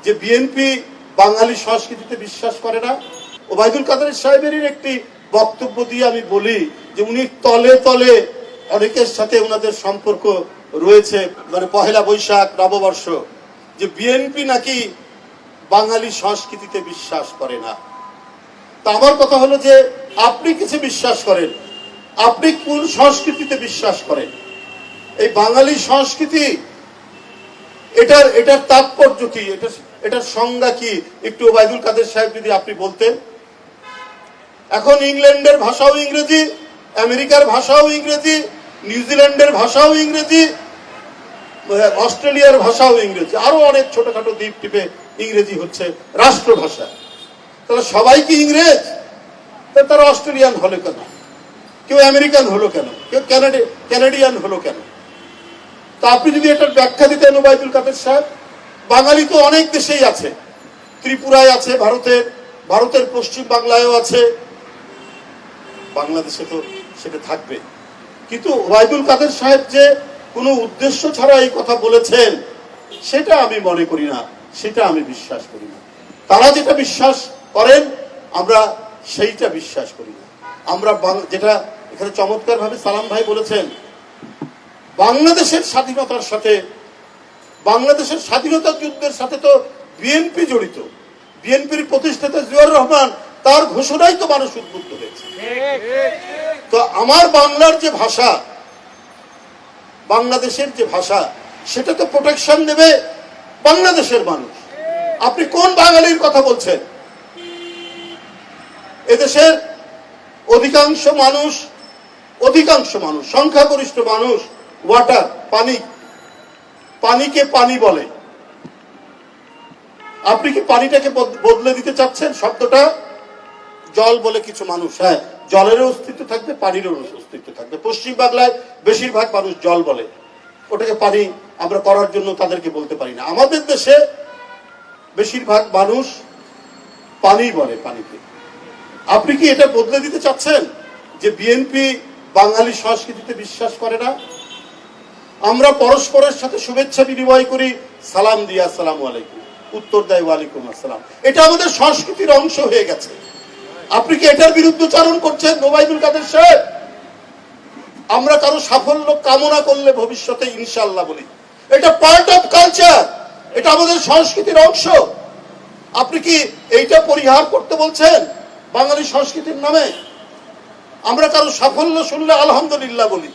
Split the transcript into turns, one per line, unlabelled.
যে বিএনপি বাঙালি সংস্কৃতিতে বিশ্বাস করে না। ওবায়দুল কাদের সাহেবের একটি বক্তব্য দিয়ে আমি বলি যে উনি তলে তলে অনেকের সাথে ওনাদের সম্পর্ক রয়েছে, মানে পহেলা বৈশাখ, নববর্ষ, যে বিএনপি নাকি বাঙালি সংস্কৃতিতে বিশ্বাস করে না। তা আমার কথা হলো যে আপনি কিছু বিশ্বাস করেন, আপনি কোন সংস্কৃতিতে বিশ্বাস করেন? এই বাঙালি সংস্কৃতি এটার তাৎপর্য কি, এটার সংজ্ঞা কি, একটু ওবায়দুল কাদের সাহেব যদি আপনি বলতেন। এখন ইংল্যান্ডের ভাষাও ইংরেজি, আমেরিকার ভাষাও ইংরেজি, নিউজিল্যান্ডের ভাষাও ইংরেজি, অস্ট্রেলিয়ার ভাষাও ইংরেজি, আরো অনেক ছোটখাটো দ্বীপ টিপে ইংরেজি হচ্ছে রাষ্ট্রভাষা। তাহলে সবাই কি ইংরেজ? তারা অস্ট্রেলিয়ান হলো কেন? কেউ আমেরিকান হলো কেন? কেউ ক্যানাডিয়ান হলো কেন? তা আপনি যদি এটার ব্যাখ্যা দিতেন ওবায়দুল কাদের সাহেব। বাঙালি তো অনেক দেশেই আছে, ত্রিপুরায় আছে, ভারতের পশ্চিম বাংলায়ও আছে, বাংলাদেশে তো সেটা থাকবে। কিন্তু ওবায়দুল কাদের সাহেব যে কোনো উদ্দেশ্য ছাড়া এই কথা বলেছেন সেটা আমি মনে করি না, সেটা আমি বিশ্বাস করি না। তারা যেটা বিশ্বাস করেন আমরা সেইটা বিশ্বাস করি না। আমরা যেটা এখানে চমৎকার ভাবে সালাম ভাই বলেছেন, বাংলাদেশের স্বাধীনতার সাথে, বাংলাদেশের স্বাধীনতা যুদ্ধের সাথে তো বিএনপি জড়িত। বিএনপির প্রতিষ্ঠাতা জিয়াউর রহমান, তার ঘোষণাই তো মানুষ উদ্বুদ্ধ হয়েছে। তো আমার বাংলার যে ভাষা, বাংলাদেশের যে ভাষা, সেটা তো প্রোটেকশন দেবে বাংলাদেশের মানুষ। আপনি কোন বাঙালির কথা বলছেন? এদেশের অধিকাংশ মানুষ, সংখ্যাগরিষ্ঠ মানুষ ওয়াটার, পানিকে পানি বলে। আপনি কি পানিটাকে বদলে দিতে চাচ্ছেন? শব্দটা জল বলে কিছু মানুষ, হ্যাঁ, জলেরও অস্তিত্ব থাকবে, পানিরও অস্তিত্ব থাকবে। পশ্চিম বাংলায় বেশিরভাগ মানুষ জল বলে, ওটাকে পানি আমরা করার জন্য তাদেরকে বলতে পারি না। আমাদের দেশে বেশিরভাগ মানুষ পানি বলে, পানিকে। আপনি কি এটা বদলে দিতে চাচ্ছেন যে বিএনপি বাঙালি সংস্কৃতিতে বিশ্বাস করে না? আমরা পরস্পরের সাথে শুভেচ্ছা বিনিময় করি, সালাম দিয়ে আসসালামু আলাইকুম, উত্তর দেয় ওয়ালাইকুম আসসালাম। এটা আমাদের সংস্কৃতির অংশ হয়ে গেছে। আপনি কি এটার বিরুদ্ধচারণ করছেন ওবায়দুল কাদের সাহেব? আমরা কারো সাফল্য কামনা করলে ভবিষ্যতে ইনশাআল্লাহ বলি, এটা পার্ট অফ কালচার, এটা আমাদের সংস্কৃতির অংশ। আপনি কি এইটা পরিহার করতে বলছেন বাঙালি সংস্কৃতির নামে? আমরা কারো সাফল্য শুনলে আলহামদুলিল্লাহ বলি,